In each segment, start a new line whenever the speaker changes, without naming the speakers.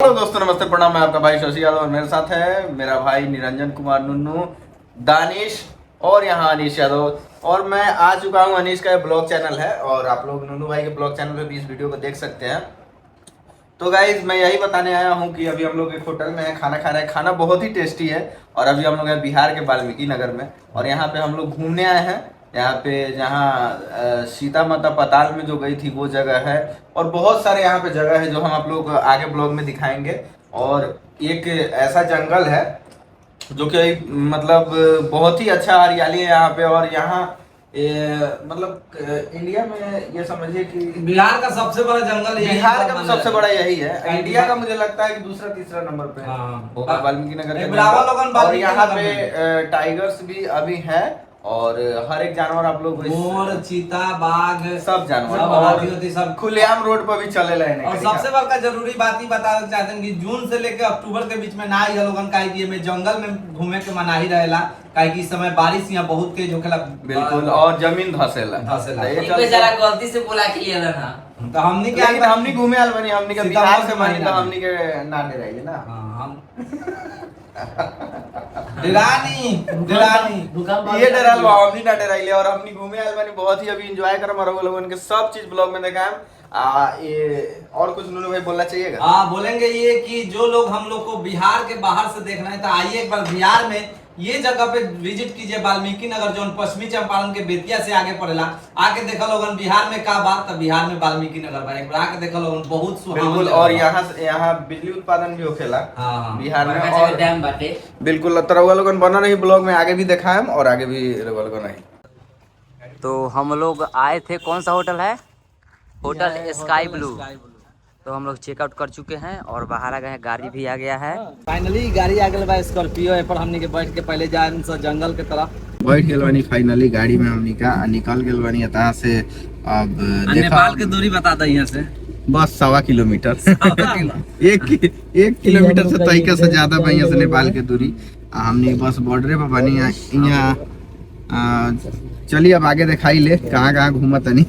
Hello दोस्तों, नमस्ते, प्रणाम। मैं आपका भाई शशि यादव और मेरे साथ है मेरा भाई निरंजन कुमार नुन्नू, दानिश और यहाँ अनीश यादव। और मैं आ चुका हूँ। अनीश का ब्लॉग चैनल है और आप लोग नुन्नू भाई के ब्लॉग चैनल पे भी इस वीडियो को देख सकते हैं। तो गाइज मैं यही बताने आया हूँ कि अभी हम लोग एक होटल में है, खाना खा रहे हैं। खाना बहुत ही टेस्टी है और अभी हम लोग हैं बिहार के वाल्मीकि नगर में और यहाँ पे हम लोग घूमने आए हैं। यहाँ पे जहाँ सीता माता पाताल में जो गई थी वो जगह है और बहुत सारे यहाँ पे जगह है जो हम आप लोग आगे ब्लॉग में दिखाएंगे। और एक ऐसा जंगल है जो कि मतलब बहुत ही अच्छा हरियाली है यहाँ पे। और यहाँ मतलब इंडिया में ये समझिए कि
बिहार का सबसे बड़ा जंगल यही
बिहार का सबसे बड़ा यही है। इंडिया का मुझे लगता है कि दूसरा तीसरा नंबर पे होगा वाल्मीकि नगर का जंगल। और यहाँ पे टाइगर्स भी अभी हैं और हर एक जानवर आप लोग
मोर, चीता, बाघ,
सब जानवर
और सब
खुलेआम रोड पर भी चले रहे हैं।
और सबसे बड़का जरूरी बात ही बताना चाहते हैं कि जून से लेकर अक्टूबर के बीच में ना ही लोगन काहे कि में जंगल में घूमे के मनाही रहेला, काहे कि इस समय बारिश यहाँ बहुत तेज होखेला।
बिल्कुल, और जमीन धसेला
जरा गलती से बोला कि ये ना
तो हमनी क्या
हमनी घूमे आल बनी, हमनी के बिहार से मानी तो हमनी के नाने रहिए ना।
हम डरानी
ये डराल बा, हमनी ना डराइले और हमनी घूमे आल बनी, बहुत ही अभी एंजॉय करम और लोगन के सब चीज ब्लॉग में दिखाएं। ये और कुछ नुनू भाई बोलना चाहिएगा?
बोलेंगे ये कि जो लोग हम लोग को बिहार के बाहर से देख रहे हैं तो आइए एक बार बिहार में ये जगह पे विजिट कीजिए, वाल्मीकि नगर जो पश्चिमी चंपारण के बेतिया से आगे पड़ेला। आके देखा लोगन बिहार में का बात, बिहार में वाल्मीकि नगर बा, एक बार आके देखा लोगन बहुत
बिल्कुल। और यहाँ बिजली उत्पादन भी होखेला बिहार में और
डैम बाटे।
बिल्कुल तरवा लोगन बना नहीं ब्लॉग में आगे भी दिखाएं और आगे भी रवा लोगन नहीं।
तो हम लोग आए थे, कौन सा होटल है? Hotel sky blue. तो हम लोग चेकआउट कर चुके हैं और बाहर आ गए हैं, गाड़ी भी आ गया है।
फाइनली गाड़ी आ गई बा, स्कॉर्पियो है पर हमने के बैठ के पहले जाए जंगल के तरफ
बैठ गेल बानी फाइनली गाड़ी में हमनी का निकल गेल बानी अतः से। अब
नेपाल के दूरी बता दे यहाँ से
बस 1.25 किलोमीटर 1 किलोमीटर से तरीके से ज्यादा बा यहाँ से नेपाल के दूरी। हमनी बस बॉर्डरे पे बनी यहाँ। चलिए अब आगे दिखाई ले कहाँ कहाँ घूमत नहीं।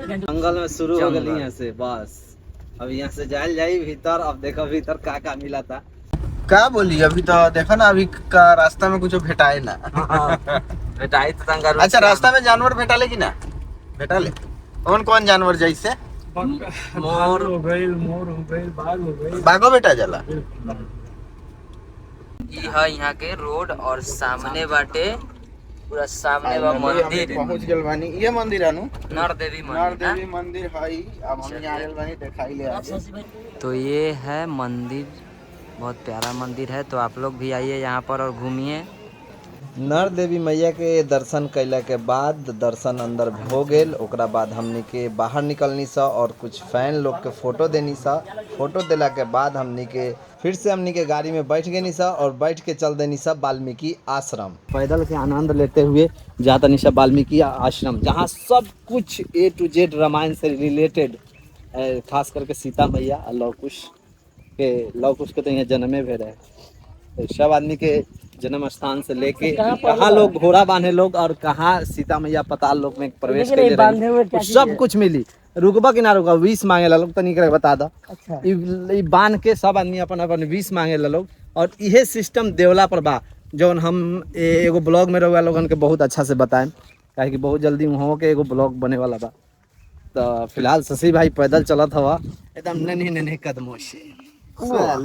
जंगल में शुरू हो गई यहाँ से, बस अब यहाँ से जायल जाई भीतर। अब देखो भीतर का मिला था
क्या बोली अभी तो देखो ना, अभी का रास्ता में कुछ भेटाए ना।
भेटाई तो
अच्छा, रास्ता में जानवर भेटाले कि ना? भेटाले कौन कौन जानवर? जैसे
मोर हो गई, बाघ हो गई,
बाघो बेटा जाला।
ये है यहाँ के रोड और सामने बाटे पूरा सामने बा मंदिर।
पहुंच गेल बानी, ये मंदिर है नु
नर देवी मंदिर।
मंदिर है। अब हम आ गेल बानी, दिखाई ले आगे।
तो ये है मंदिर, बहुत प्यारा मंदिर है। तो आप लोग भी आइए यहाँ पर और घूमिए।
नर देवी मैया के दर्शन कैला के बाद दर्शन अंदर हो गेल, ओकरा बाद हमनी के बाहर निकलनी सा और कुछ फैन लोग के फोटो देनी सा। फोटो देला के बाद हमनी के फिर से हमनी के गाड़ी में बैठ गई सा और बैठ के चल देनी सा वाल्मीकि आश्रम। पैदल के आनंद लेते हुए जाता नहीं सा वाल्मीकि आश्रम, जहाँ सब कुछ A to Z रामायण से रिलेटेड, खास करके सीता मैया और लव कुश के तो यहाँ जन्मे भेद है। तो सब आदमी के जन्म स्थान से लेके कहाँ लोग घोड़ा बांधे लोग और कहाँ सीता मैया पताल लोग में प्रवेश कर सब कुछ मिली। रुकबा कि ना रुकबा, 20 मांगे ला लोग, तो नहीं बता दो। अच्छा, बांध के सब आदमी अपन अपन 20 मांगे ला लोग। और इहे सिस्टम देवला पर बा जौन हम एगो ब्लॉग में रहुआ लोगन के बहुत अच्छा से बताएं, काहे कि बहुत जल्दी वहाँ के एगो ब्लॉग बने वाला बा। तो फिलहाल शशि भाई पैदल चलत हवा एकदम नन्हे कदमों से।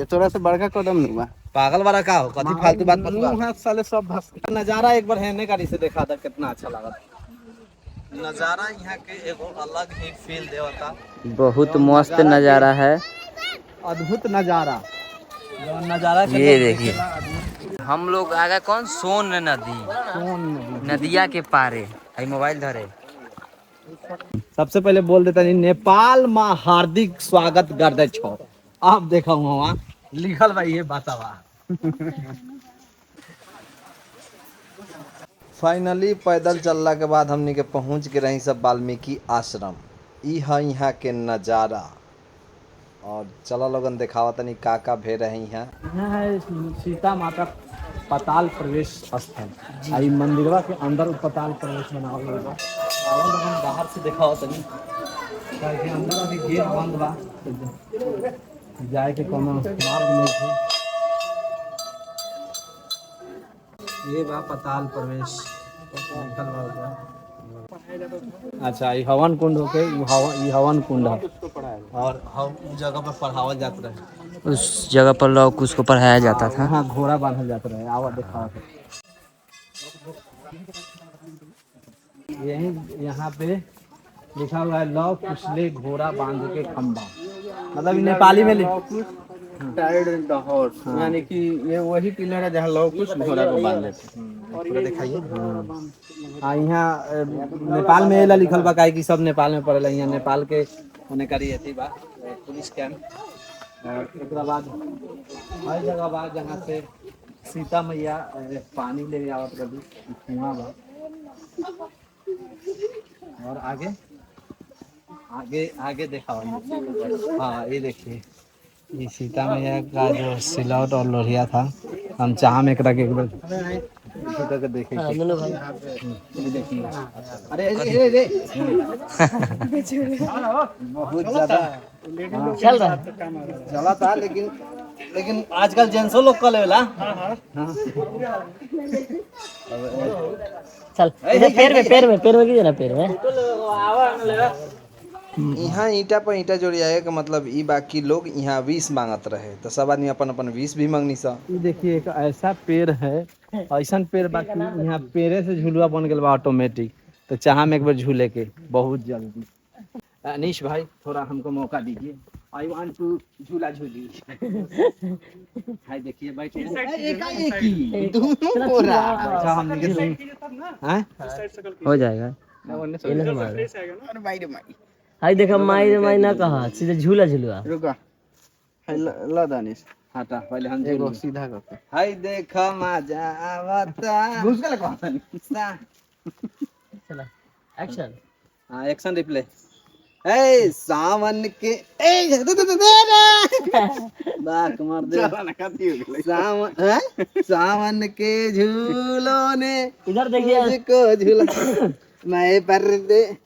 तोरा से बड़का कदम नहीं बा,
पागल वाला का हो, कथी फालतू बात बतवा साले सब भस। नजारा एक बार है गाड़ी से देखा था, कितना अच्छा लगा नजारा। यहाँ के एगो अलग ही फील देवता,
बहुत मस्त नजारा है,
अद्भुत नजारा।
ये देखिए हम लोग आ गए कौन सोन नदी, नदिया के पारे। आई मोबाइल धरे।
सबसे पहले बोल देता नहीं, नेपाल में हार्दिक स्वागत कर छो। आप देखा वहाँ लिखल भाई ये बतावा। फाइनली पैदल चलला के बाद हमनी के पहुँच के रही सब वाल्मीकि आश्रम। ई है यहाँ के नज़ारा और चला लोगन दिखावा तनी का भे रही हैं। यहाँ है सीता माता पताल प्रवेश स्थल। आई मंदिरवा के अंदर पताल प्रवेश बनावल गइल बा। लोगन बाहर से दिखावा तनी अंदर अभी गेट बंद बा, जाए के कोनो मार्ग नहीं है। ये बा पताल प्रवेश। अच्छा, ये हवन कुंड होके ये हवन कुंड है और उस जगह पर पढ़ावल जाता रहे।
उस जगह पर लोग उसको पढ़ाया जाता था।
हाँ, घोड़ा बांधल जाता रहे। आवा दिखाओ। यही यहाँ पे लिखा हुआ है लव कुशले घोड़ा बांध के खंबा, मतलब नेपाली में
टाइड द हॉर्स, यानी कि ये वही पिलर है जहाँ लोग कुछ घोड़ा को बांध देते हैं।
पूरा दिखाइए। हाँ, यहाँ नेपाल में एला लिखल बा, काहे कि सब नेपाल में पड़ेला। यहाँ नेपाल के होने करी अथी बा पुलिस कैंप। और एकरा बाद हर जगह बा जहाँ से सीता मैया पानी ले आवत रही, कुआं बा। और आगे आगे आगे दिखाओ। हाँ, ये देखिए, ये सीता मैया का जो सिलौट और लोहिया था। हम चाह में एक बार देखे। ये देखिए, अरे बहुत ज्यादा चला था, लेकिन आजकल जेंट्सों लोग कर लेला।
चल पैर में कीजिए ना, पैर में।
यहाँ ईटा पर ईटा जोड़ियाए का मतलब ई बाकी लोग यहाँ विष मांगत रहे, तो सब आदमी अपन अपन विष भी मांगनी सा। ये देखिए, एक ऐसा पेड़ है, ऐसा पेड़ बाकी यहाँ पेड़े से झुलुआ बन गया बा ऑटोमेटिक। तो चाह में एक बार झूले के बहुत जल्दी। अनीश भाई, थोड़ा हमको मौका दीजिए। आई वांट टू झूला झूली। हाय देखिए, बैठिए। अच्छा, हम
हो जाएगा। हाय देखा, माई ना कहा, सीधे झूला झूलवा।
रुका, ला दानिश
हटा, पहले हम
एगो सीधा करते।
हाय देखा मजा आवता। घुस गया कौन?
चला एक्शन।
हाँ, एक्शन रिप्ले। ए सावन के बाक मार दे। सावन के झूलों ने
इधर देखिए,
मुझको झूला मैं पर दे।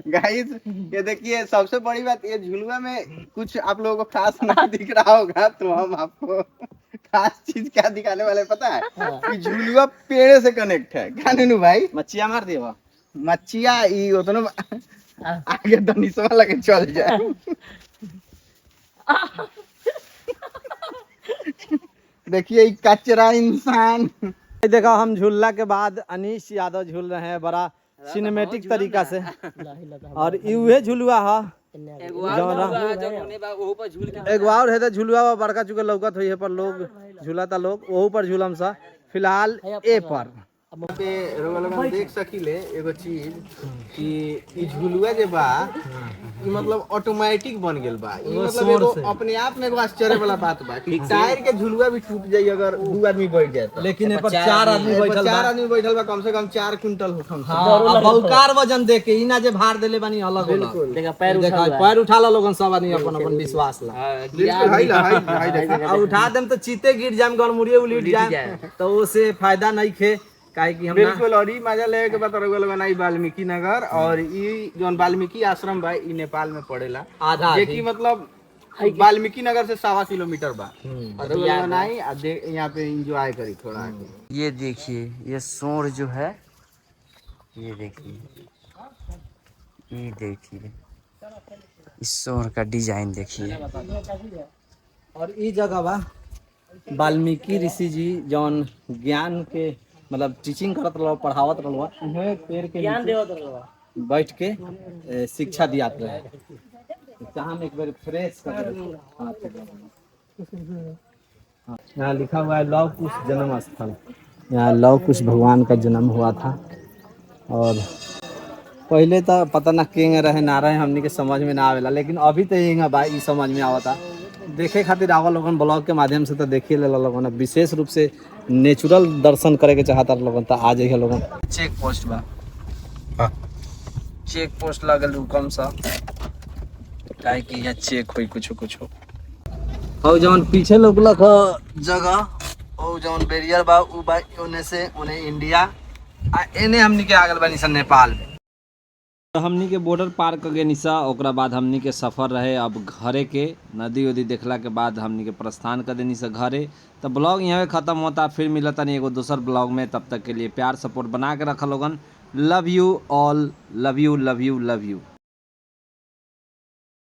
गाइस, ये देखिए, सबसे बड़ी बात, ये झुलुआ में कुछ आप लोगों को खास नहीं दिख रहा होगा, तो हम आपको खास चीज क्या दिखाने वाले पता है? कि झुलुआ पेड़ से कनेक्ट है। क्या ननू भाई?
मच्छिया मार दिया।
मच्छिया ई उतना आगे दनिसवा लगे चल जाए। देखिए, ई कचरा इंसान।
देखो, हम झूलने के बाद अनीश यादव झूल रहे हैं बड़ा सिनेमेटिक तरीका से। और ये झुलुआ है, एक और है झुलुआ बड़का चुके लौकत हुई है, पर लोग झूलाता लोग वहू पर झूलम सा। फिलहाल ए पर
पे लोग देख सकीले एगो चीज कि ई झुलुआ जे बा, ई मतलब ऑटोमेटिक बन गेल बा। ई मतलब एगो अपने आप में एगो आश्चर्य वाला बात बा कि टायर के झुलुआ भी टूट जाई अगर दो आदमी बैठ जाए तो।
लेकिन ए पर चार आदमी बैठल बा, कम से कम 4 क्विंटल होखम। हां, बहुकार वजन देके ई ना जे भार देले बानी अलग अलग। देखा, पैर उठा ला लोगन, सब आदमी अपन अपन विश्वास ला। उठा देम तो चीते गिर जाम, गरमुरिए उलट जाम, तो ओसे फायदा नहीं खे। कि
बिल्कुल। और ई मजा लेवे के बता रहा ना, वाल्मीकि नगर और ई जोन वाल्मीकि आश्रम बा, ई नेपाल में पड़ेला। जे की मतलब वाल्मीकि नगर से 1.25 किलोमीटर बा। और यहाँ पे एंजॉय करी थोड़ा।
ये देखिए, ये सोर जो है, ये देखिए, इस सोर का डिजाइन देखिए।
और ई जगह बा वाल्मीकि ऋषि जी जौन ज्ञान के मतलब टीचिंग करत रहो, पढ़ावत रहो, पेड़ के ज्ञान देवत रहो, बैठ के शिक्षा दियात रहे। जहाँ में एक बार फ्रेश कर। यहाँ लिखा हुआ है लव कुश जन्म स्थल। यहाँ लव कुश भगवान का जन्म हुआ था। और पहले तो पता ना केंगे रहे ना रहे, हमनी के समझ में ना आवेला, लेकिन अभी तो ये भाई समझ में आवता। देखे खातिर आवा लोगन ब्लॉग के माध्यम से तो देखिए ले लोगन, विशेष रूप से नेचुरल दर्शन करे के चाहता लोगन तो आ जाइए लोगन। चेक पोस्ट बा, चेक पोस्ट लगल हुकम सा, काहे कि यहाँ चेक होई कुछ। और जौन पीछे लोगलक जगह, और जौन बैरियर बा, उ बा ओने से ओने इंडिया, आ एने हमनी के आगल बानी सन नेपाल में। तो हमनी के बॉर्डर पार कर गए निशा, ओकरा बाद हमनी के सफ़र रहे अब घरे के। नदी उदी देखला के बाद हमनी के प्रस्थान कर देनी से घरे। तो ब्लॉग यहाँ पे ख़त्म होता, फिर मिलता नहीं एगो दूसर ब्लॉग में। तब तक के लिए प्यार सपोर्ट बना के रखा लोगन। Love you all, love you love you love you.